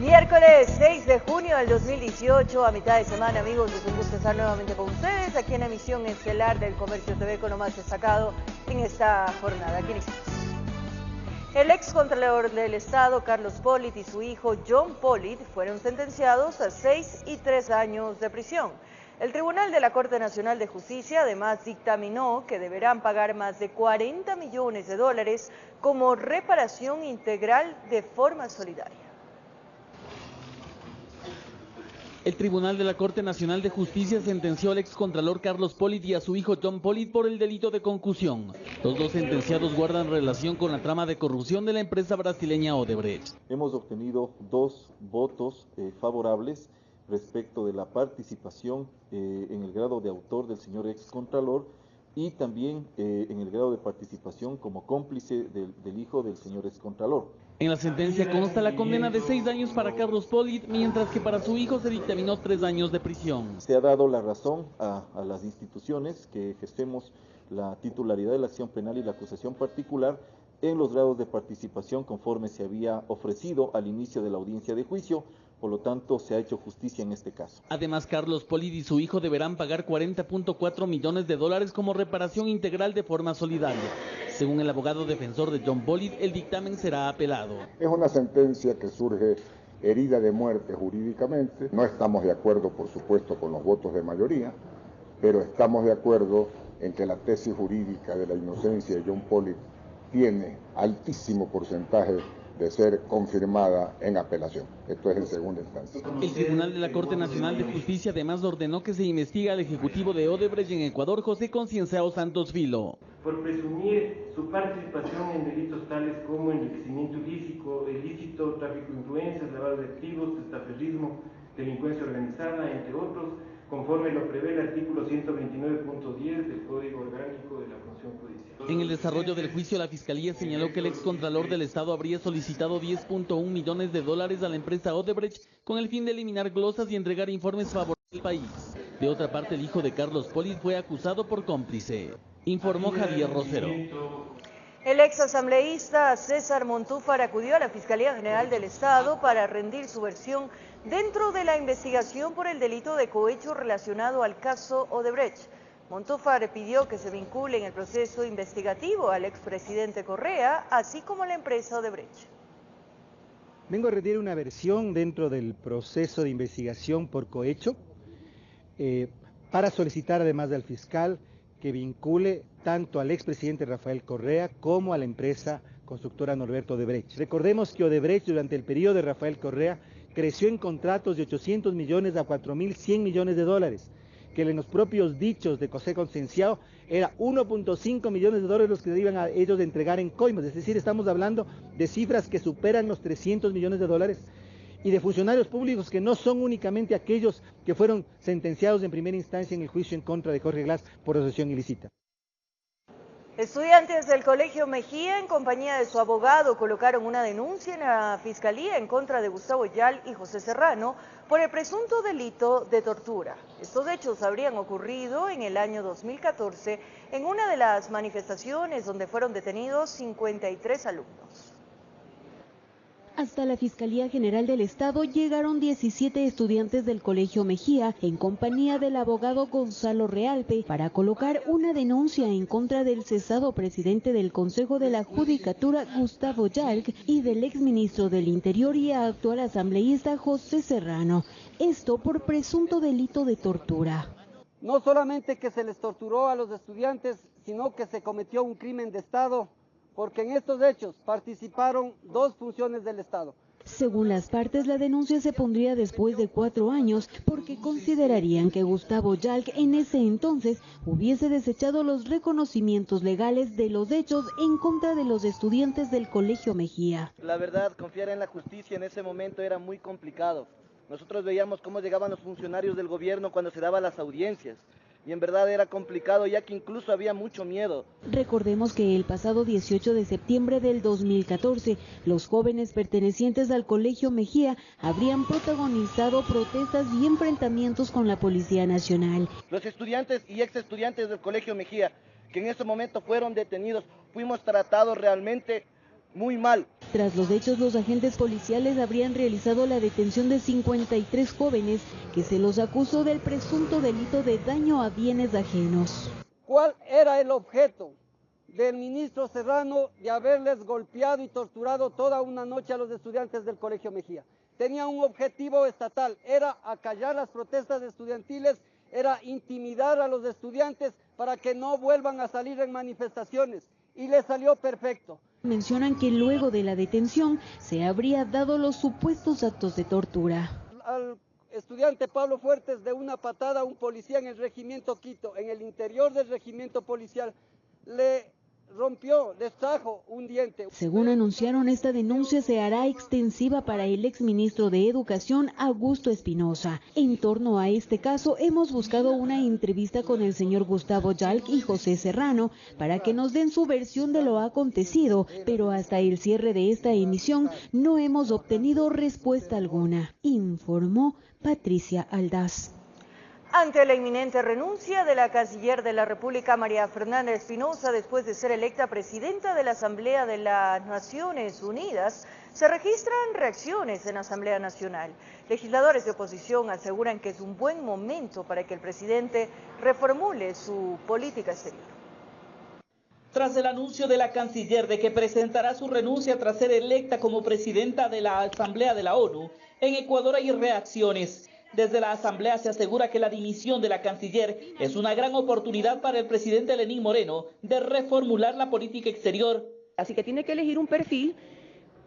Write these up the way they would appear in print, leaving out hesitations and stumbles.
Miércoles 6 de junio del 2018, a mitad de semana, amigos, es un gusto estar nuevamente con ustedes aquí en la emisión estelar del Comercio TV con lo más destacado en esta jornada. Aquí iniciamos. El excontralor del Estado, Carlos Pollitt, y su hijo, John Pollitt, fueron sentenciados a 6 y 3 años de prisión. El Tribunal de la Corte Nacional de Justicia además dictaminó que deberán pagar más de 40 millones de dólares como reparación integral de forma solidaria. El Tribunal de la Corte Nacional de Justicia sentenció al excontralor Carlos Pollitt y a su hijo John Pollitt por el delito de concusión. Los dos sentenciados guardan relación con la trama de corrupción de la empresa brasileña Odebrecht. Hemos obtenido 2 votos favorables respecto de la participación en el grado de autor del señor excontralor y también en el grado de participación como cómplice del hijo del señor excontralor. En la sentencia consta la condena de 6 años para Carlos Pollitt, mientras que para su hijo se dictaminó 3 años de prisión. Se ha dado la razón a las instituciones que ejercemos la titularidad de la acción penal y la acusación particular en los grados de participación conforme se había ofrecido al inicio de la audiencia de juicio. Por lo tanto, se ha hecho justicia en este caso. Además, Carlos Pollitt y su hijo deberán pagar 40.4 millones de dólares como reparación integral de forma solidaria. Según el abogado defensor de John Pollitt, el dictamen será apelado. Es una sentencia que surge herida de muerte jurídicamente. No estamos de acuerdo, por supuesto, con los votos de mayoría, pero estamos de acuerdo en que la tesis jurídica de la inocencia de John Pollitt tiene altísimo porcentaje de ser confirmada en apelación. Esto es en segunda instancia. El Tribunal de la Corte Nacional de Justicia además ordenó que se investigue al ejecutivo de Odebrecht en Ecuador, José Concienzao Santos Filo, por presumir su participación en delitos tales como enriquecimiento ilícito, tráfico de influencias, lavado de activos, testaferrismo, delincuencia organizada, entre otros, conforme lo prevé el artículo 129.10 del Código Orgánico de la Función Judicial. En el desarrollo del juicio, la Fiscalía señaló que el excontralor del Estado habría solicitado 10.1 millones de dólares a la empresa Odebrecht con el fin de eliminar glosas y entregar informes favorables al país. De otra parte, el hijo de Carlos Pollitt fue acusado por cómplice, informó Javier Rosero. El exasambleísta César Montúfar acudió a la Fiscalía General del Estado para rendir su versión dentro de la investigación por el delito de cohecho relacionado al caso Odebrecht. Montúfar pidió que se vincule en el proceso investigativo al expresidente Correa, así como a la empresa Odebrecht. Vengo a rendir una versión dentro del proceso de investigación por cohecho para solicitar además al fiscal que vincule tanto al expresidente Rafael Correa como a la empresa constructora Norberto Odebrecht. Recordemos que Odebrecht durante el periodo de Rafael Correa creció en contratos de 800 millones a 4.100 millones de dólares, que en los propios dichos de José Concienzao era 1.5 millones de dólares los que iban a ellos de entregar en coimas, es decir, estamos hablando de cifras que superan los 300 millones de dólares y de funcionarios públicos que no son únicamente aquellos que fueron sentenciados en primera instancia en el juicio en contra de Jorge Glass por asociación ilícita. Estudiantes del Colegio Mejía, en compañía de su abogado, colocaron una denuncia en la Fiscalía en contra de Gustavo Yal y José Serrano por el presunto delito de tortura. Estos hechos habrían ocurrido en el año 2014 en una de las manifestaciones donde fueron detenidos 53 alumnos. Hasta la Fiscalía General del Estado llegaron 17 estudiantes del Colegio Mejía en compañía del abogado Gonzalo Realpe para colocar una denuncia en contra del cesado presidente del Consejo de la Judicatura, Gustavo Yalc, y del exministro del Interior y actual asambleísta José Serrano. Esto por presunto delito de tortura. No solamente que se les torturó a los estudiantes, sino que se cometió un crimen de Estado, porque en estos hechos participaron 2 funciones del Estado. Según las partes, la denuncia se pondría después de 4 años porque considerarían que Gustavo Yalc en ese entonces hubiese desechado los reconocimientos legales de los hechos en contra de los estudiantes del Colegio Mejía. La verdad, confiar en la justicia en ese momento era muy complicado. Nosotros veíamos cómo llegaban los funcionarios del gobierno cuando se daban las audiencias. Y en verdad era complicado, ya que incluso había mucho miedo. Recordemos que el pasado 18 de septiembre del 2014, los jóvenes pertenecientes al Colegio Mejía habrían protagonizado protestas y enfrentamientos con la Policía Nacional. Los estudiantes y ex estudiantes del Colegio Mejía, que en ese momento fueron detenidos, fuimos tratados realmente muy mal. Tras los hechos, los agentes policiales habrían realizado la detención de 53 jóvenes que se los acusó del presunto delito de daño a bienes ajenos. ¿Cuál era el objeto del ministro Serrano de haberles golpeado y torturado toda una noche a los estudiantes del Colegio Mejía? Tenía un objetivo estatal, era acallar las protestas estudiantiles, era intimidar a los estudiantes para que no vuelvan a salir en manifestaciones, y le salió perfecto. Mencionan que luego de la detención se habría dado los supuestos actos de tortura. Al estudiante Pablo Fuertes de una patada a un policía en el regimiento Quito, en el interior del regimiento policial, le rompió, le extrajo un diente. Según anunciaron, esta denuncia se hará extensiva para el exministro de Educación, Augusto Espinosa. En torno a este caso, hemos buscado una entrevista con el señor Gustavo Yalc y José Serrano para que nos den su versión de lo acontecido, pero hasta el cierre de esta emisión no hemos obtenido respuesta alguna, informó Patricia Aldaz. Ante la inminente renuncia de la canciller de la República, María Fernanda Espinosa, después de ser electa presidenta de la Asamblea de las Naciones Unidas, se registran reacciones en la Asamblea Nacional. Legisladores de oposición aseguran que es un buen momento para que el presidente reformule su política exterior. Tras el anuncio de la canciller de que presentará su renuncia tras ser electa como presidenta de la Asamblea de la ONU, en Ecuador hay reacciones. Desde la Asamblea se asegura que la dimisión de la canciller es una gran oportunidad para el presidente Lenín Moreno de reformular la política exterior. Así que tiene que elegir un perfil,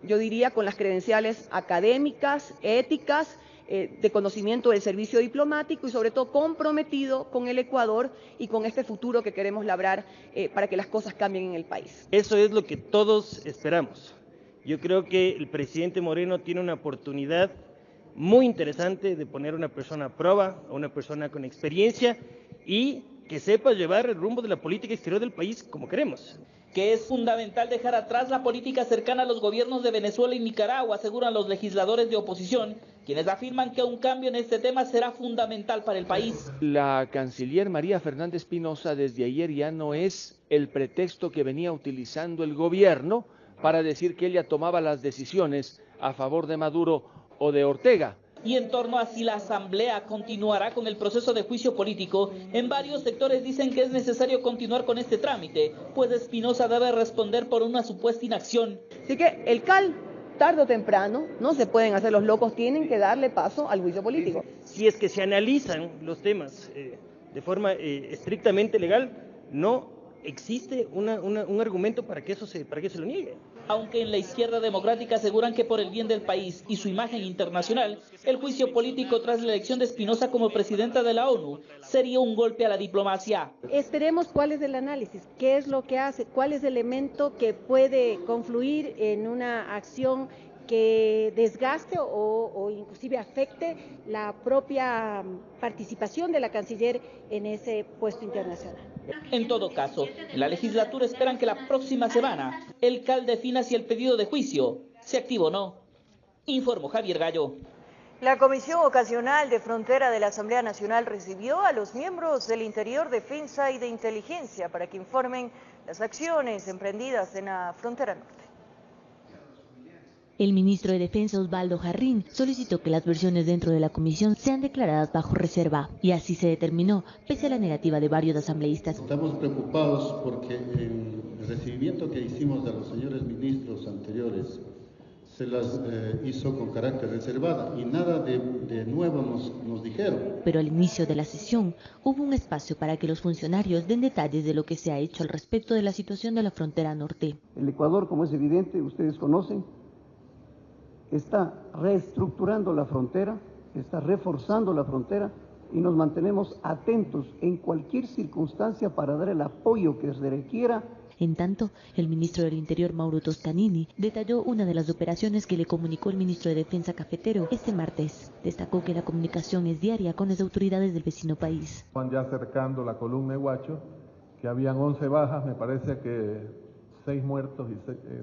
yo diría, con las credenciales académicas, éticas, de conocimiento del servicio diplomático y sobre todo comprometido con el Ecuador y con este futuro que queremos labrar para que las cosas cambien en el país. Eso es lo que todos esperamos. Yo creo que el presidente Moreno tiene una oportunidad muy interesante de poner a una persona a prueba, a una persona con experiencia y que sepa llevar el rumbo de la política exterior del país como queremos. Que es fundamental dejar atrás la política cercana a los gobiernos de Venezuela y Nicaragua, aseguran los legisladores de oposición, quienes afirman que un cambio en este tema será fundamental para el país. La canciller María Fernanda Espinosa desde ayer ya no es el pretexto que venía utilizando el gobierno para decir que ella tomaba las decisiones a favor de Maduro o de Ortega. Y en torno a si la Asamblea continuará con el proceso de juicio político, en varios sectores dicen que es necesario continuar con este trámite, pues Espinosa debe responder por una supuesta inacción. Así que el CAL, tarde o temprano, no se pueden hacer los locos, tienen que darle paso al juicio político. Si es que se analizan los temas de forma estrictamente legal, no existe un argumento para que eso se lo niegue. Aunque en la izquierda democrática aseguran que por el bien del país y su imagen internacional, el juicio político tras la elección de Espinosa como presidenta de la ONU sería un golpe a la diplomacia. Esperemos cuál es el análisis, qué es lo que hace, cuál es el elemento que puede confluir en una acción que desgaste o inclusive afecte la propia participación de la canciller en ese puesto internacional. En todo caso, en la legislatura esperan que la próxima semana el CAL defina si el pedido de juicio se activa o no. Informó Javier Gallo. La Comisión Ocasional de Frontera de la Asamblea Nacional recibió a los miembros del Interior, Defensa y de Inteligencia para que informen las acciones emprendidas en la frontera norte. El ministro de Defensa, Osvaldo Jarrín, solicitó que las versiones dentro de la comisión sean declaradas bajo reserva, y así se determinó, pese a la negativa de varios asambleístas. Estamos preocupados porque el recibimiento que hicimos de los señores ministros anteriores se las hizo con carácter reservado y nada de nuevo nos dijeron. Pero al inicio de la sesión hubo un espacio para que los funcionarios den detalles de lo que se ha hecho al respecto de la situación de la frontera norte. El Ecuador, como es evidente, ustedes conocen, está reestructurando la frontera, está reforzando la frontera y nos mantenemos atentos en cualquier circunstancia para dar el apoyo que se requiera. En tanto, el ministro del Interior, Mauro Toscanini, detalló una de las operaciones que le comunicó el ministro de Defensa cafetero este martes. Destacó que la comunicación es diaria con las autoridades del vecino país. Van ya acercando la columna de Huacho, que habían 11 bajas, me parece que 6 muertos y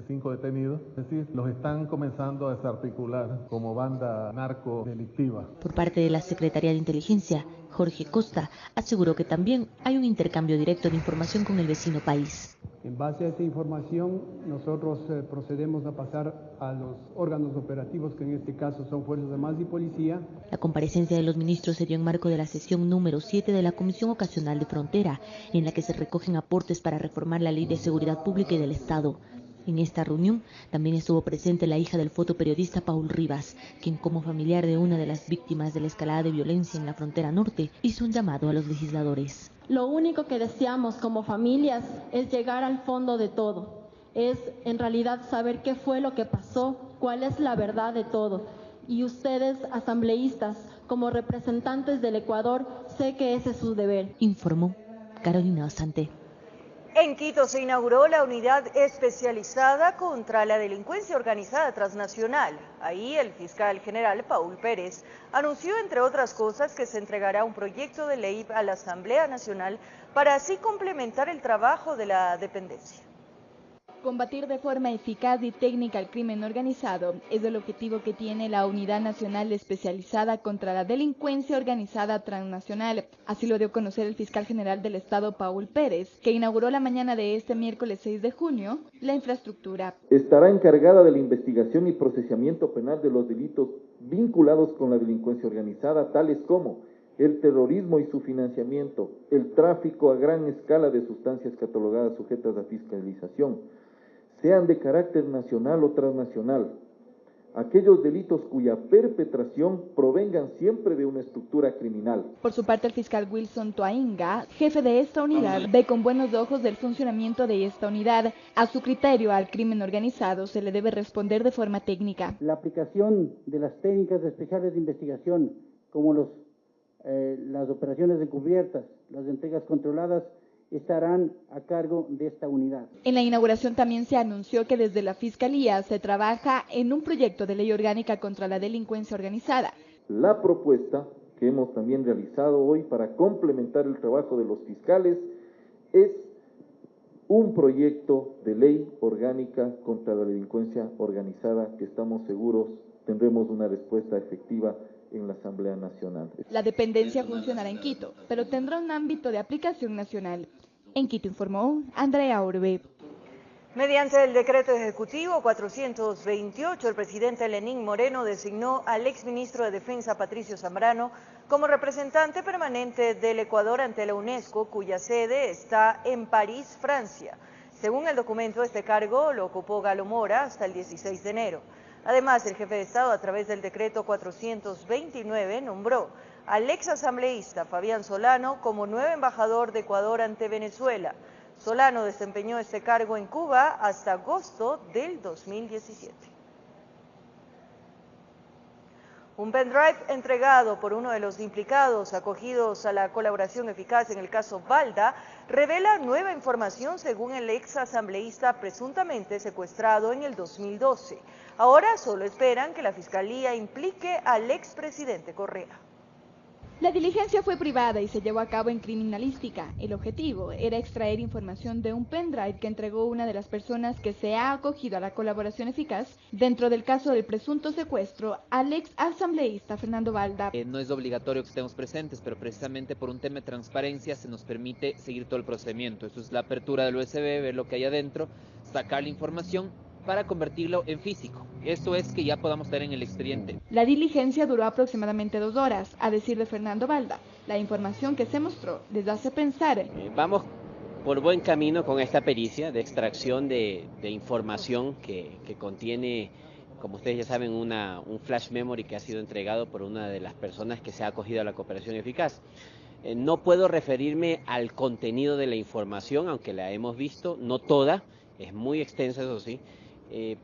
5 detenidos, es decir, los están comenzando a desarticular como banda narcodelictiva. Por parte de la Secretaría de Inteligencia, Jorge Costa aseguró que también hay un intercambio directo de información con el vecino país. En base a esta información, nosotros procedemos a pasar a los órganos operativos, que en este caso son Fuerzas Armadas y Policía. La comparecencia de los ministros se dio en marco de la sesión número 7 de la Comisión Ocasional de Frontera, en la que se recogen aportes para reformar la Ley de Seguridad Pública y del Estado. En esta reunión también estuvo presente la hija del fotoperiodista Paul Rivas, quien como familiar de una de las víctimas de la escalada de violencia en la frontera norte, hizo un llamado a los legisladores. Lo único que deseamos como familias es llegar al fondo de todo, es en realidad saber qué fue lo que pasó, cuál es la verdad de todo. Y ustedes, asambleístas, como representantes del Ecuador, sé que ese es su deber. Informó Carolina Osante. En Quito se inauguró la unidad especializada contra la delincuencia organizada transnacional. Ahí el fiscal general Paul Pérez anunció, entre otras cosas, que se entregará un proyecto de ley a la Asamblea Nacional para así complementar el trabajo de la dependencia. Combatir de forma eficaz y técnica el crimen organizado es el objetivo que tiene la Unidad Nacional Especializada contra la Delincuencia Organizada Transnacional. Así lo dio a conocer el fiscal general del Estado, Paul Pérez, que inauguró la mañana de este miércoles 6 de junio la infraestructura. Estará encargada de la investigación y procesamiento penal de los delitos vinculados con la delincuencia organizada, tales como el terrorismo y su financiamiento, el tráfico a gran escala de sustancias catalogadas sujetas a fiscalización, sean de carácter nacional o transnacional, aquellos delitos cuya perpetración provengan siempre de una estructura criminal. Por su parte, el fiscal Wilson Toainga, jefe de esta unidad, ve con buenos ojos del funcionamiento de esta unidad. A su criterio, al crimen organizado se le debe responder de forma técnica. La aplicación de las técnicas especiales de investigación, como las operaciones encubiertas, las entregas controladas, estarán a cargo de esta unidad. En la inauguración también se anunció que desde la Fiscalía se trabaja en un proyecto de ley orgánica contra la delincuencia organizada. La propuesta que hemos también realizado hoy para complementar el trabajo de los fiscales es un proyecto de ley orgánica contra la delincuencia organizada que estamos seguros tendremos una respuesta efectiva en la Asamblea Nacional. La dependencia funcionará en Quito, pero tendrá un ámbito de aplicación nacional. En Quito informó Andrea Orbe. Mediante el decreto ejecutivo 428, el presidente Lenín Moreno designó al exministro de Defensa Patricio Zambrano como representante permanente del Ecuador ante la UNESCO, cuya sede está en París, Francia. Según el documento, este cargo lo ocupó Galo Mora hasta el 16 de enero. Además, el jefe de Estado, a través del decreto 429, nombró al exasambleísta Fabián Solano como nuevo embajador de Ecuador ante Venezuela. Solano desempeñó este cargo en Cuba hasta agosto del 2017. Un pendrive entregado por uno de los implicados acogidos a la colaboración eficaz en el caso Balda revela nueva información según el exasambleísta presuntamente secuestrado en el 2012. Ahora solo esperan que la Fiscalía implique al expresidente Correa. La diligencia fue privada y se llevó a cabo en criminalística. El objetivo era extraer información de un pendrive que entregó una de las personas que se ha acogido a la colaboración eficaz dentro del caso del presunto secuestro al ex asambleísta Fernando Balda. No es obligatorio que estemos presentes, pero precisamente por un tema de transparencia se nos permite seguir todo el procedimiento. Eso es la apertura del USB, ver lo que hay adentro, sacar la información para convertirlo en físico. Esto es que ya podamos estar en el expediente. La diligencia duró aproximadamente 2 horas, a decir de Fernando Balda. La información que se mostró les hace pensar. Vamos por buen camino con esta pericia de extracción de información que contiene, como ustedes ya saben, un flash memory que ha sido entregado por una de las personas que se ha acogido a la cooperación eficaz. No puedo referirme al contenido de la información, aunque la hemos visto, no toda, es muy extensa, eso sí,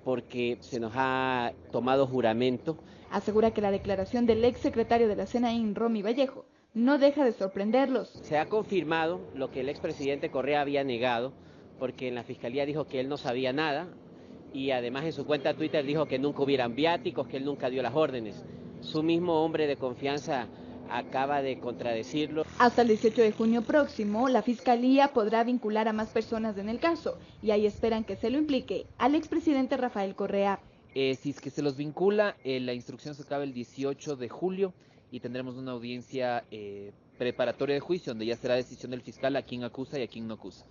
porque se nos ha tomado juramento. Asegura que la declaración del ex secretario de la CNI, Romy Vallejo, no deja de sorprenderlos. Se ha confirmado lo que el expresidente Correa había negado, porque en la Fiscalía dijo que él no sabía nada, y además en su cuenta Twitter dijo que nunca hubieran viáticos, que él nunca dio las órdenes. Su mismo hombre de confianza acaba de contradecirlo. Hasta el 18 de junio próximo, la Fiscalía podrá vincular a más personas en el caso, y ahí esperan que se lo implique al expresidente Rafael Correa. Si es que se los vincula, la instrucción se acaba el 18 de julio y tendremos una audiencia preparatoria de juicio, donde ya será decisión del fiscal a quién acusa y a quién no acusa.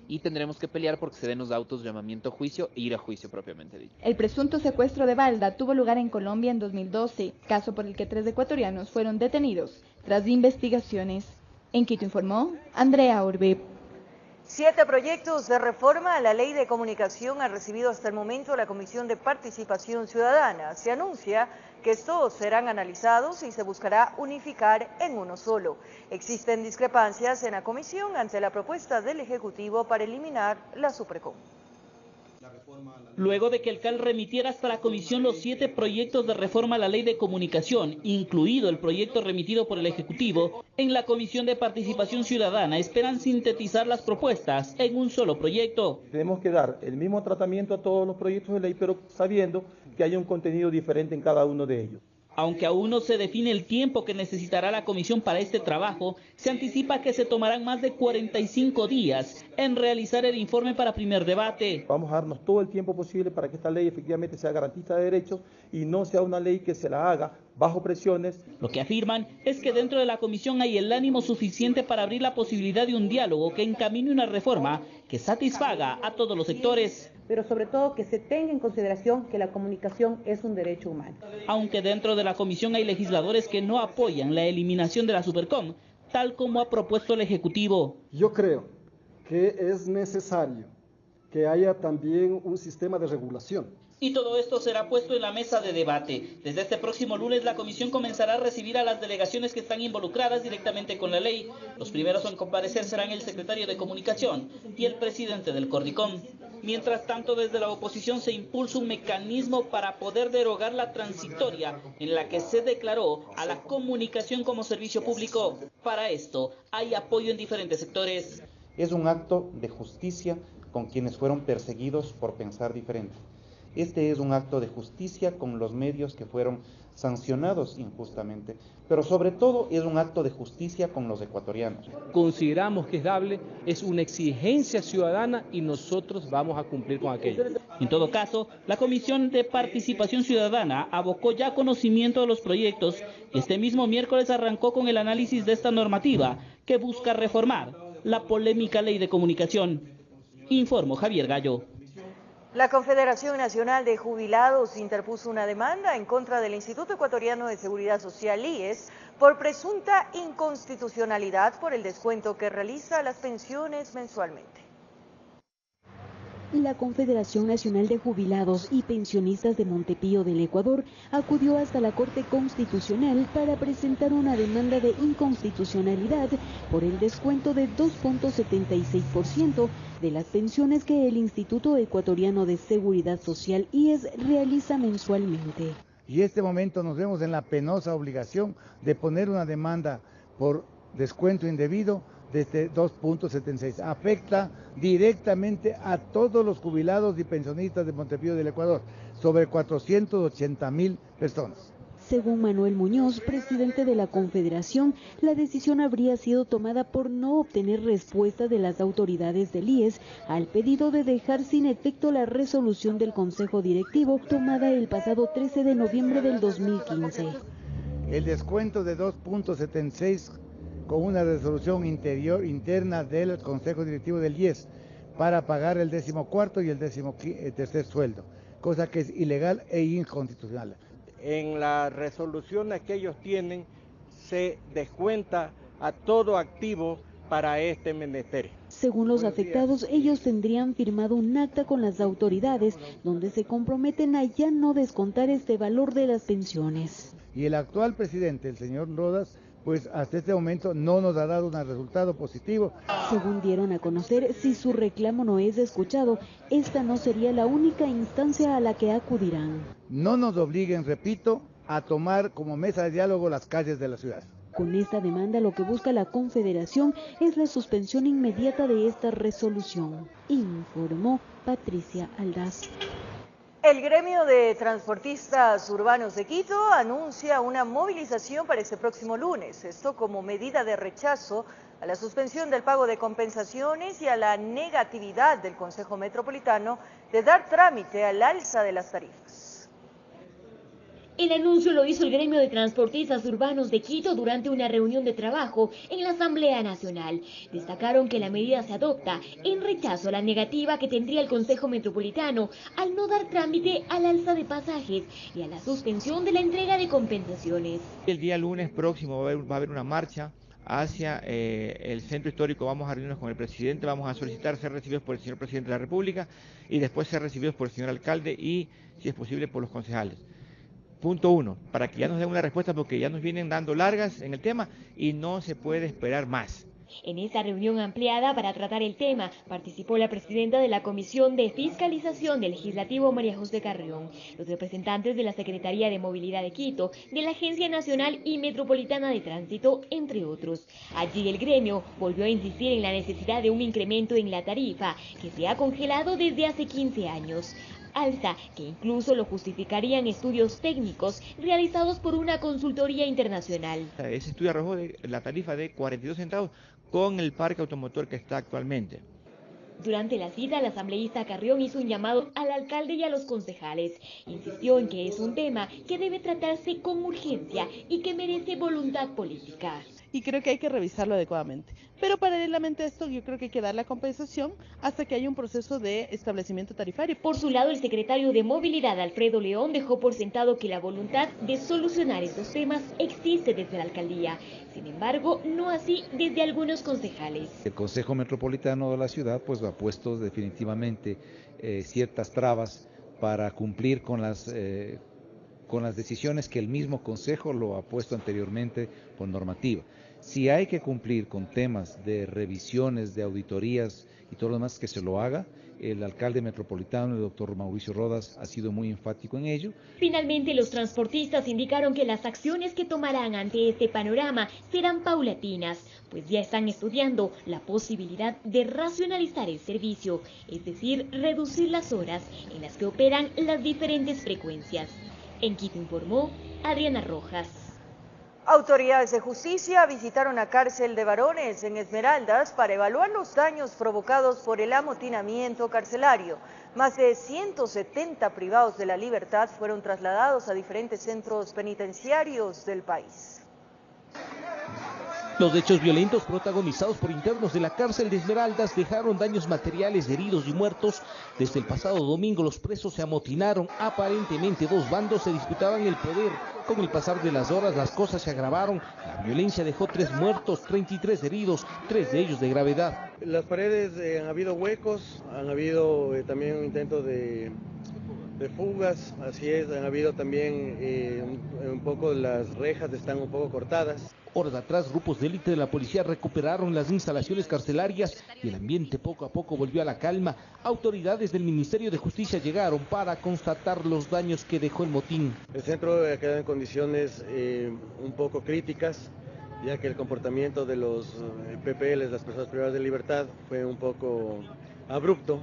Y tendremos que pelear porque se den los autos de llamamiento a juicio e ir a juicio propiamente dicho. El presunto secuestro de Balda tuvo lugar en Colombia en 2012, caso por el que 3 ecuatorianos fueron detenidos tras investigaciones. En Quito informó Andrea Orbe. 7 proyectos de reforma a la Ley de Comunicación ha recibido hasta el momento la Comisión de Participación Ciudadana. Se anuncia que estos serán analizados y se buscará unificar en uno solo. Existen discrepancias en la comisión ante la propuesta del Ejecutivo para eliminar la Supercom. Luego de que el CAL remitiera hasta la comisión los 7 proyectos de reforma a la Ley de Comunicación, incluido el proyecto remitido por el Ejecutivo, en la Comisión de Participación Ciudadana esperan sintetizar las propuestas en un solo proyecto. Tenemos que dar el mismo tratamiento a todos los proyectos de ley, pero sabiendo que hay un contenido diferente en cada uno de ellos. Aunque aún no se define el tiempo que necesitará la comisión para este trabajo, se anticipa que se tomarán más de 45 días en realizar el informe para primer debate. Vamos a darnos todo el tiempo posible para que esta ley efectivamente sea garantista de derechos y no sea una ley que se la haga bajo presiones. Lo que afirman es que dentro de la comisión hay el ánimo suficiente para abrir la posibilidad de un diálogo que encamine una reforma que satisfaga a todos los sectores. Pero sobre todo que se tenga en consideración que la comunicación es un derecho humano. Aunque dentro de la comisión hay legisladores que no apoyan la eliminación de la Supercom, tal como ha propuesto el Ejecutivo. Yo creo que es necesario que haya también un sistema de regulación. Y todo esto será puesto en la mesa de debate. Desde este próximo lunes la comisión comenzará a recibir a las delegaciones que están involucradas directamente con la ley. Los primeros en comparecer serán el secretario de Comunicación y el presidente del Cordicom. Mientras tanto, desde la oposición se impulsa un mecanismo para poder derogar la transitoria en la que se declaró a la comunicación como servicio público. Para esto hay apoyo en diferentes sectores. Es un acto de justicia con quienes fueron perseguidos por pensar diferente. Este es un acto de justicia con los medios que fueron sancionados injustamente, pero sobre todo es un acto de justicia con los ecuatorianos. Consideramos que es dable, es una exigencia ciudadana y nosotros vamos a cumplir con aquello. En todo caso, la Comisión de Participación Ciudadana abocó ya conocimiento de los proyectos y este mismo miércoles arrancó con el análisis de esta normativa que busca reformar la polémica Ley de Comunicación. Informó Javier Gallo. La Confederación Nacional de Jubilados interpuso una demanda en contra del Instituto Ecuatoriano de Seguridad Social, IES, por presunta inconstitucionalidad por el descuento que realiza a las pensiones mensualmente. La Confederación Nacional de Jubilados y Pensionistas de Montepío del Ecuador acudió hasta la Corte Constitucional para presentar una demanda de inconstitucionalidad por el descuento de 2.76% de las pensiones que el Instituto Ecuatoriano de Seguridad Social, IES, realiza mensualmente. Y en este momento nos vemos en la penosa obligación de poner una demanda por descuento indebido de este 2.76. Afecta directamente a todos los jubilados y pensionistas de Montepío del Ecuador, sobre 480,000 personas. Según Manuel Muñoz, presidente de la Confederación, la decisión habría sido tomada por no obtener respuesta de las autoridades del IES al pedido de dejar sin efecto la resolución del Consejo Directivo tomada el pasado 13 de noviembre del 2015. El descuento de 2.76 con una resolución interna del Consejo Directivo del IES para pagar el 14º y el 13º sueldo, cosa que es ilegal e inconstitucional. En las resoluciones que ellos tienen se descuenta a todo activo para este menester. Según los afectados, ellos tendrían firmado un acta con las autoridades donde se comprometen a ya no descontar este valor de las pensiones. Y el actual presidente, el señor Rodas, pues hasta este momento no nos ha dado un resultado positivo. Según dieron a conocer, si su reclamo no es escuchado, esta no sería la única instancia a la que acudirán. No nos obliguen, repito, a tomar como mesa de diálogo las calles de la ciudad. Con esta demanda lo que busca la Confederación es la suspensión inmediata de esta resolución, informó Patricia Aldaz. El gremio de transportistas urbanos de Quito anuncia una movilización para este próximo lunes, esto como medida de rechazo a la suspensión del pago de compensaciones y a la negatividad del Consejo Metropolitano de dar trámite al alza de las tarifas. El anuncio lo hizo el gremio de transportistas urbanos de Quito durante una reunión de trabajo en la Asamblea Nacional. Destacaron que la medida se adopta en rechazo a la negativa que tendría el Consejo Metropolitano al no dar trámite al alza de pasajes y a la suspensión de la entrega de compensaciones. El día lunes próximo va a haber una marcha hacia el centro histórico. Vamos a reunirnos con el presidente, vamos a solicitar ser recibidos por el señor presidente de la República y después ser recibidos por el señor alcalde y, si es posible, por los concejales. Punto 1, para que ya nos den una respuesta porque ya nos vienen dando largas en el tema y no se puede esperar más. En esta reunión ampliada para tratar el tema participó la presidenta de la Comisión de Fiscalización del Legislativo, María José Carrión, los representantes de la Secretaría de Movilidad de Quito, de la Agencia Nacional y Metropolitana de Tránsito, entre otros. Allí el gremio volvió a insistir en la necesidad de un incremento en la tarifa que se ha congelado desde hace 15 años. Alza que incluso lo justificarían estudios técnicos realizados por una consultoría internacional. Ese estudio arrojó la tarifa de 42 centavos con el parque automotor que está actualmente. Durante la cita, la asambleísta Carrión hizo un llamado al alcalde y a los concejales. Insistió en que es un tema que debe tratarse con urgencia y que merece voluntad política. Y creo que hay que revisarlo adecuadamente. Pero paralelamente a esto, yo creo que hay que dar la compensación hasta que haya un proceso de establecimiento tarifario. Por su lado, el secretario de Movilidad, Alfredo León, dejó por sentado que la voluntad de solucionar estos temas existe desde la alcaldía. Sin embargo, no así desde algunos concejales. El Consejo Metropolitano de la ciudad pues ha puesto definitivamente ciertas trabas para cumplir con las decisiones que el mismo Consejo lo ha puesto anteriormente por normativa. Si hay que cumplir con temas de revisiones, de auditorías y todo lo demás, que se lo haga. El alcalde metropolitano, el doctor Mauricio Rodas, ha sido muy enfático en ello. Finalmente, los transportistas indicaron que las acciones que tomarán ante este panorama serán paulatinas, pues ya están estudiando la posibilidad de racionalizar el servicio, es decir, reducir las horas en las que operan las diferentes frecuencias. En Quito informó Adriana Rojas. Autoridades de justicia visitaron la cárcel de varones en Esmeraldas para evaluar los daños provocados por el amotinamiento carcelario. Más de 170 privados de la libertad fueron trasladados a diferentes centros penitenciarios del país. Los hechos violentos protagonizados por internos de la cárcel de Esmeraldas dejaron daños materiales, heridos y muertos. Desde el pasado domingo los presos se amotinaron. Aparentemente dos bandos se disputaban el poder. Con el pasar de las horas las cosas se agravaron. La violencia dejó 3 muertos, 33 heridos, 3 de ellos de gravedad. Las paredes han habido huecos, han habido también intentos de fugas, así es, han habido también un poco, las rejas están un poco cortadas. Horas atrás, grupos de élite de la policía recuperaron las instalaciones carcelarias y el ambiente poco a poco volvió a la calma. Autoridades del Ministerio de Justicia llegaron para constatar los daños que dejó el motín. El centro ha quedado en condiciones un poco críticas, ya que el comportamiento de los PPLs, las personas privadas de libertad, fue un poco abrupto.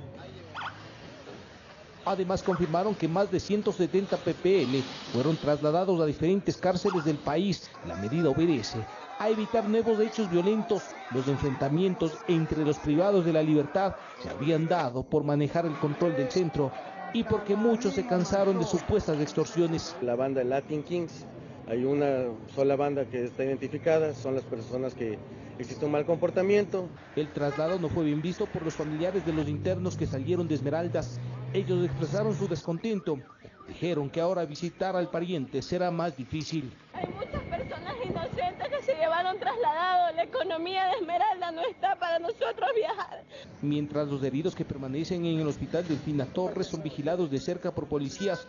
Además confirmaron que más de 170 PPL fueron trasladados a diferentes cárceles del país. La medida obedece a evitar nuevos hechos violentos. Los enfrentamientos entre los privados de la libertad se habían dado por manejar el control del centro y porque muchos se cansaron de supuestas extorsiones. La banda Latin Kings, hay una sola banda que está identificada, son las personas que existe un mal comportamiento. El traslado no fue bien visto por los familiares de los internos que salieron de Esmeraldas. Ellos expresaron su descontento. Dijeron que ahora visitar al pariente será más difícil. Hay muchas personas inocentes que se llevaron trasladados. La economía de Esmeralda no está para nosotros viajar. Mientras los heridos que permanecen en el hospital Delfina Torres son vigilados de cerca por policías.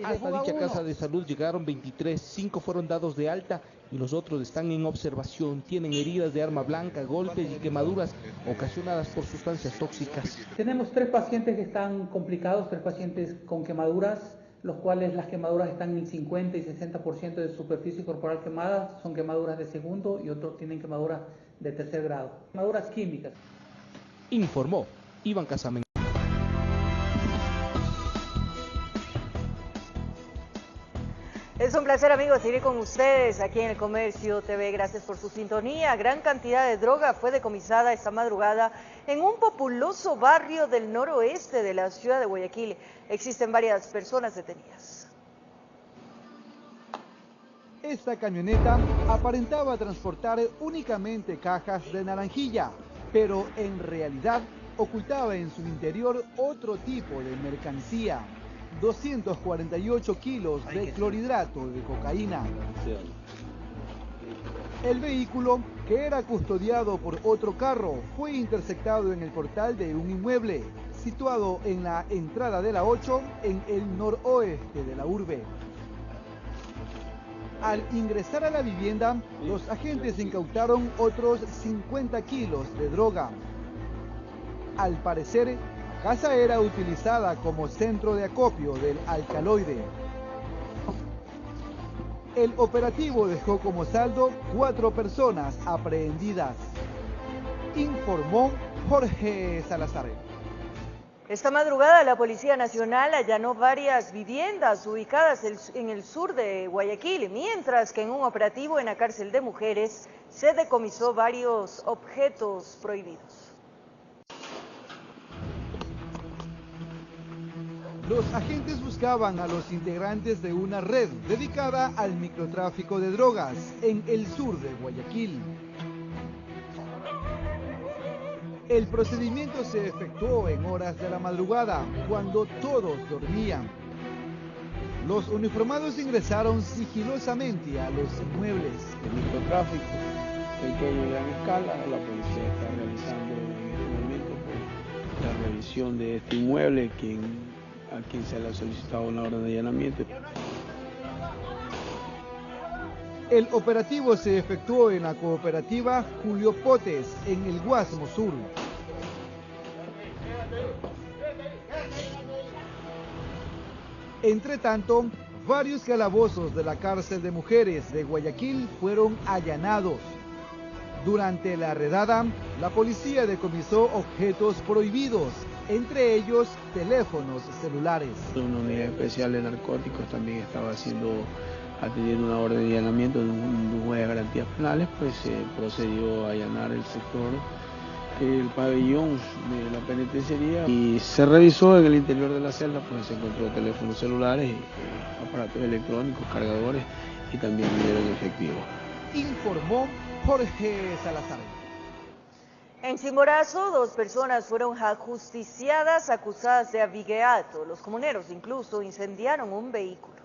Hasta dicha casa de salud llegaron 23, 5 fueron dados de alta y los otros están en observación. Tienen heridas de arma blanca, golpes y quemaduras ocasionadas por sustancias tóxicas. Tenemos 3 pacientes que están complicados, 3 pacientes con quemaduras, los cuales las quemaduras están en el 50 y 60% de superficie corporal quemada, son quemaduras de segundo y otros tienen quemaduras de 3er grado, quemaduras químicas. Informó Iván Casamen. Es un placer, amigos, seguir con ustedes aquí en el Comercio TV. Gracias por su sintonía. Gran cantidad de droga fue decomisada esta madrugada en un populoso barrio del noroeste de la ciudad de Guayaquil. Existen varias personas detenidas. Esta camioneta aparentaba transportar únicamente cajas de naranjilla, pero en realidad ocultaba en su interior otro tipo de mercancía: 248 kilos de clorhidrato de cocaína. El vehículo, que era custodiado por otro carro, fue interceptado en el portal de un inmueble situado en la entrada de la 8 en el noroeste de la urbe. Al ingresar a la vivienda, los agentes incautaron otros 50 kilos de droga. Al parecer, la casa era utilizada como centro de acopio del alcaloide. El operativo dejó como saldo 4 personas aprehendidas, informó Jorge Salazar. Esta madrugada la Policía Nacional allanó varias viviendas ubicadas en el sur de Guayaquil, mientras que en un operativo en la cárcel de mujeres se decomisó varios objetos prohibidos. Los agentes buscaban a los integrantes de una red dedicada al microtráfico de drogas en el sur de Guayaquil. El procedimiento se efectuó en horas de la madrugada, cuando todos dormían. Los uniformados ingresaron sigilosamente a los inmuebles. El microtráfico, pequeño y gran escala, la policía está realizando en este momento la revisión de este inmueble, a quien se le ha solicitado una orden de allanamiento. El operativo se efectuó en la cooperativa Julio Potes, en el Guasmo Sur. Entre tanto, varios calabozos de la cárcel de mujeres de Guayaquil fueron allanados. Durante la redada, la policía decomisó objetos prohibidos, entre ellos teléfonos celulares. Una unidad especial de narcóticos también estaba atendiendo una orden de allanamiento de un juez de garantías penales, pues se procedió a allanar el sector, el pabellón de la penitenciaría, y se revisó en el interior de la celda, pues se encontró teléfonos celulares, aparatos electrónicos, cargadores y también dinero en efectivo. Informó Jorge Salazar. En Chimborazo, 2 personas fueron ajusticiadas acusadas de abigeato. Los comuneros incluso incendiaron un vehículo.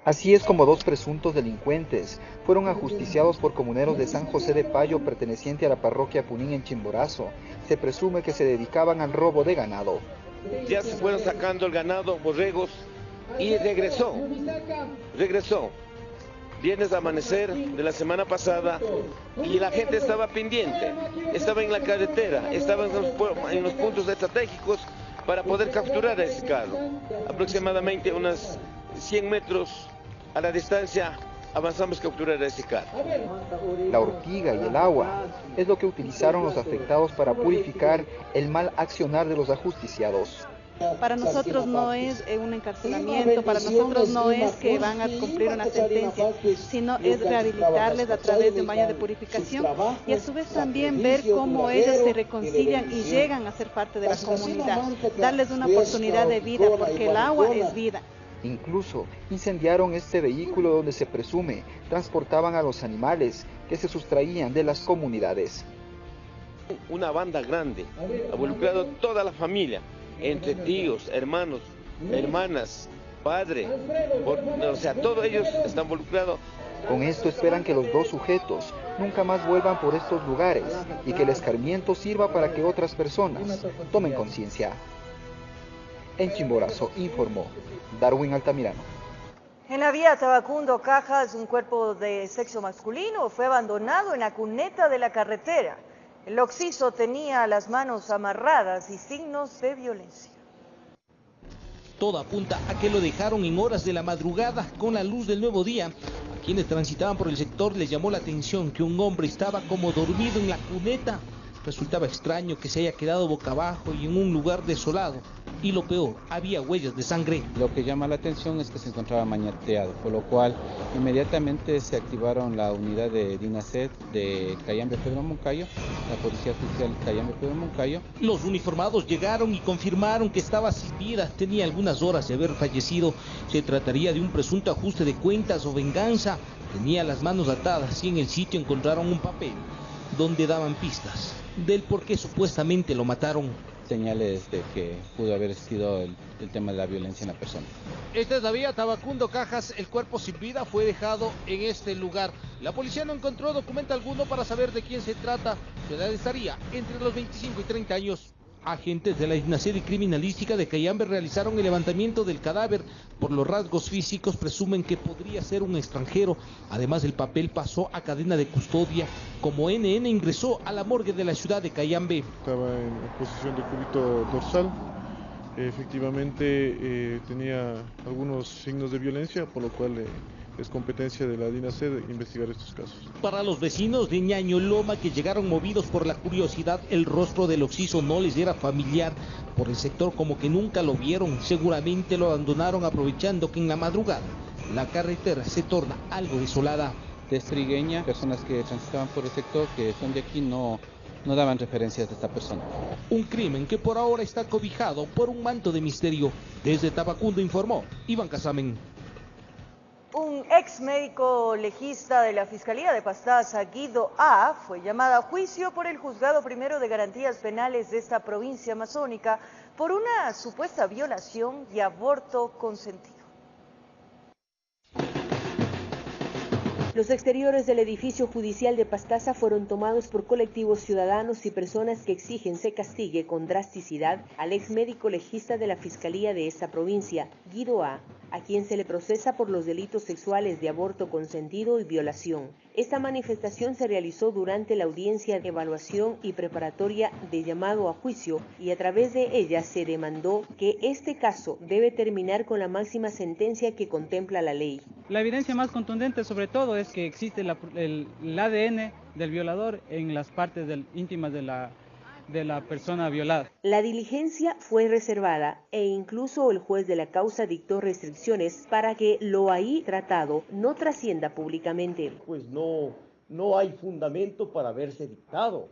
Así es como 2 presuntos delincuentes fueron ajusticiados por comuneros de San José de Payo, perteneciente a la parroquia Punín en Chimborazo. Se presume que se dedicaban al robo de ganado. Ya se fueron sacando el ganado, borregos, y regresó. Viernes a amanecer de la semana pasada, y la gente estaba pendiente, estaba en la carretera, estaba en los puntos estratégicos para poder capturar a ese carro. Aproximadamente unas 100 metros a la distancia avanzamos a capturar a ese carro. La ortiga y el agua es lo que utilizaron los afectados para purificar el mal accionar de los ajusticiados. Para nosotros no es un encarcelamiento, para nosotros no es que van a cumplir una sentencia, sino es rehabilitarles a través de un baño de purificación y a su vez también ver cómo ellos se reconcilian y llegan a ser parte de la comunidad, darles una oportunidad de vida, porque el agua es vida. Incluso incendiaron este vehículo donde se presume transportaban a los animales que se sustraían de las comunidades. Una banda grande, involucrado toda la familia, entre tíos, hermanos, hermanas, padre, o sea, todos ellos están involucrados. Con esto esperan que los 2 sujetos nunca más vuelvan por estos lugares y que el escarmiento sirva para que otras personas tomen conciencia. En Chimborazo informó Darwin Altamirano. En la vía Tabacundo, Cajas, un cuerpo de sexo masculino fue abandonado en la cuneta de la carretera. El occiso tenía las manos amarradas y signos de violencia. Todo apunta a que lo dejaron en horas de la madrugada con la luz del nuevo día. A quienes transitaban por el sector les llamó la atención que un hombre estaba como dormido en la cuneta. Resultaba extraño que se haya quedado boca abajo y en un lugar desolado. y lo peor, había huellas de sangre. Lo que llama la atención es que se encontraba maniateado, por lo cual inmediatamente se activaron la unidad de DINASED de Cayambe Pedro Moncayo, la Policía Judicial de Cayambe Pedro Moncayo. Los uniformados llegaron y confirmaron que estaba sin vida, tenía algunas horas de haber fallecido. Se trataría de un presunto ajuste de cuentas o venganza. Tenía las manos atadas y en el sitio encontraron un papel donde daban pistas del por qué supuestamente lo mataron. Señales de que pudo haber sido el tema de la violencia en la persona. Esta es la vía Tabacundo Cajas. El cuerpo sin vida fue dejado en este lugar. La policía no encontró documento alguno para saber de quién se trata. Su edad estaría entre los 25 y 30 años. Agentes de la DINASED y Criminalística de Cayambe realizaron el levantamiento del cadáver. Por los rasgos físicos presumen que podría ser un extranjero. Además, el papel pasó a cadena de custodia. Como NN ingresó a la morgue de la ciudad de Cayambe. Estaba en posición de cúbito dorsal. Efectivamente tenía algunos signos de violencia, por lo cual es competencia de la DINASED investigar estos casos. Para los vecinos de Ñaño Loma, que llegaron movidos por la curiosidad, el rostro del occiso no les era familiar. Por el sector como que nunca lo vieron, seguramente lo abandonaron aprovechando que en la madrugada la carretera se torna algo desolada. De Estrigueña, personas que transitaban por el sector, que son de aquí, no daban referencias de esta persona. Un crimen que por ahora está cobijado por un manto de misterio. Desde Tabacundo informó Iván Casamen. Un ex médico legista de la Fiscalía de Pastaza, Guido A., fue llamado a juicio por el Juzgado Primero de Garantías Penales de esta provincia amazónica por una supuesta violación y aborto consentido. Los exteriores del edificio judicial de Pastaza fueron tomados por colectivos ciudadanos y personas que exigen se castigue con drasticidad al ex médico legista de la Fiscalía de esta provincia, Guido A., a quien se le procesa por los delitos sexuales de aborto consentido y violación. Esta manifestación se realizó durante la audiencia de evaluación y preparatoria de llamado a juicio y a través de ella se demandó que este caso debe terminar con la máxima sentencia que contempla la ley. La evidencia más contundente sobre todo es que existe el ADN del violador en las partes íntimas de la persona violada. La diligencia fue reservada e incluso el juez de la causa dictó restricciones para que lo ahí tratado no trascienda públicamente. Pues no hay fundamento para haberse dictado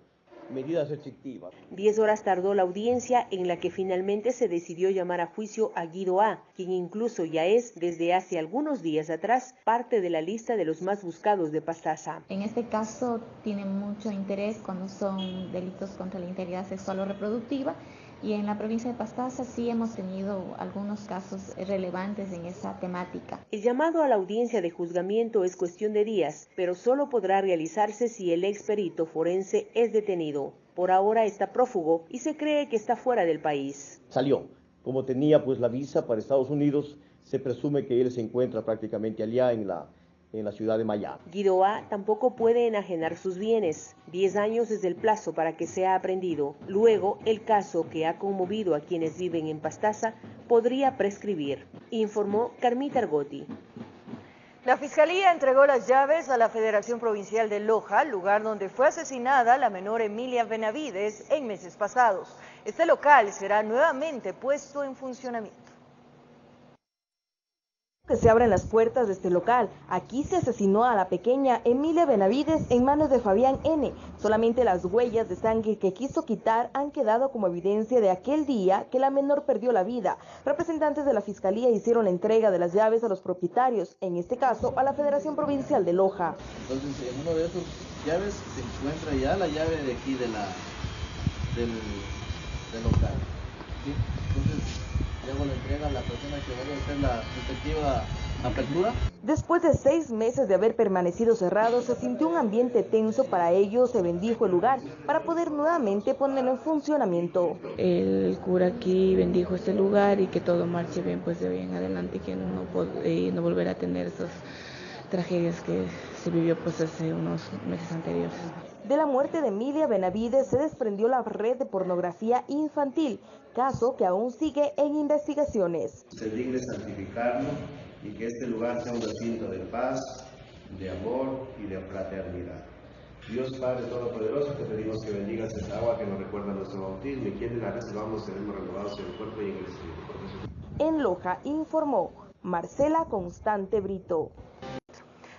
medidas restrictivas. 10 horas tardó la audiencia en la que finalmente se decidió llamar a juicio a Guido A., quien incluso ya es, desde hace algunos días atrás, parte de la lista de los más buscados de Pastaza. En este caso tiene mucho interés cuando son delitos contra la integridad sexual o reproductiva, y en la provincia de Pastaza sí hemos tenido algunos casos relevantes en esa temática. El llamado a la audiencia de juzgamiento es cuestión de días, pero solo podrá realizarse si el ex perito forense es detenido. Por ahora está prófugo y se cree que está fuera del país. Salió. Como tenía pues la visa para Estados Unidos, se presume que él se encuentra prácticamente allá en la ciudad de Miami. Guido A. tampoco puede enajenar sus bienes. 10 años es el plazo para que sea aprehendido. Luego, el caso que ha conmovido a quienes viven en Pastaza podría prescribir, informó Carmita Argotti. La Fiscalía entregó las llaves a la Federación Provincial de Loja, lugar donde fue asesinada la menor Emilia Benavides en meses pasados. Este local será nuevamente puesto en funcionamiento. Que se abren las puertas de este local. Aquí se asesinó a la pequeña Emilia Benavides en manos de Fabián N. Solamente las huellas de sangre que quiso quitar han quedado como evidencia de aquel día que la menor perdió la vida. Representantes de la Fiscalía hicieron la entrega de las llaves a los propietarios, en este caso a la Federación Provincial de Loja. Entonces, en uno de esos llaves se encuentra ya la llave de aquí del local. ¿Sí? Entonces, luego le entrega a la persona que vaya a hacer la respectiva apertura. Después de 6 meses de haber permanecido cerrado, se sintió un ambiente tenso. Para ello se bendijo el lugar para poder nuevamente ponerlo en funcionamiento. El cura aquí bendijo este lugar y que todo marche bien, pues de hoy en adelante, que no volverá a tener esas tragedias que se vivió pues hace unos meses anteriores. De la muerte de Emilia Benavides se desprendió la red de pornografía infantil, caso que aún sigue en investigaciones. Se digne santificarlo y que este lugar sea un recinto de paz, de amor y de fraternidad. Dios Padre Todopoderoso, te pedimos que bendigas esta agua que nos recuerda nuestro bautismo y quienes la recibamos seremos renovados en el cuerpo y en el espíritu. Por Jesús. En Loja informó Marcela Constante Brito.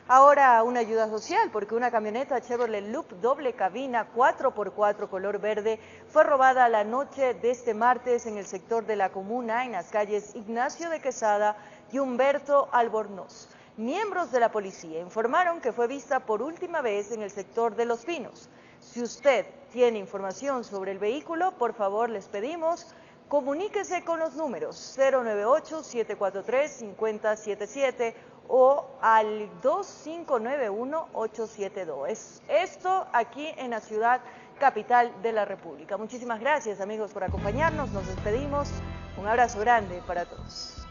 Ahora una ayuda social, porque una camioneta Chevrolet Loop doble cabina 4x4 color verde fue robada la noche de este martes en el sector de la comuna, en las calles Ignacio de Quesada y Humberto Albornoz. Miembros de la policía informaron que fue vista por última vez en el sector de Los Pinos. Si usted tiene información sobre el vehículo, por favor les pedimos, comuníquese con los números 098-743-5077 o al 2591-872. Esto aquí en la ciudad capital de la República. Muchísimas gracias, amigos, por acompañarnos. Nos despedimos. Un abrazo grande para todos.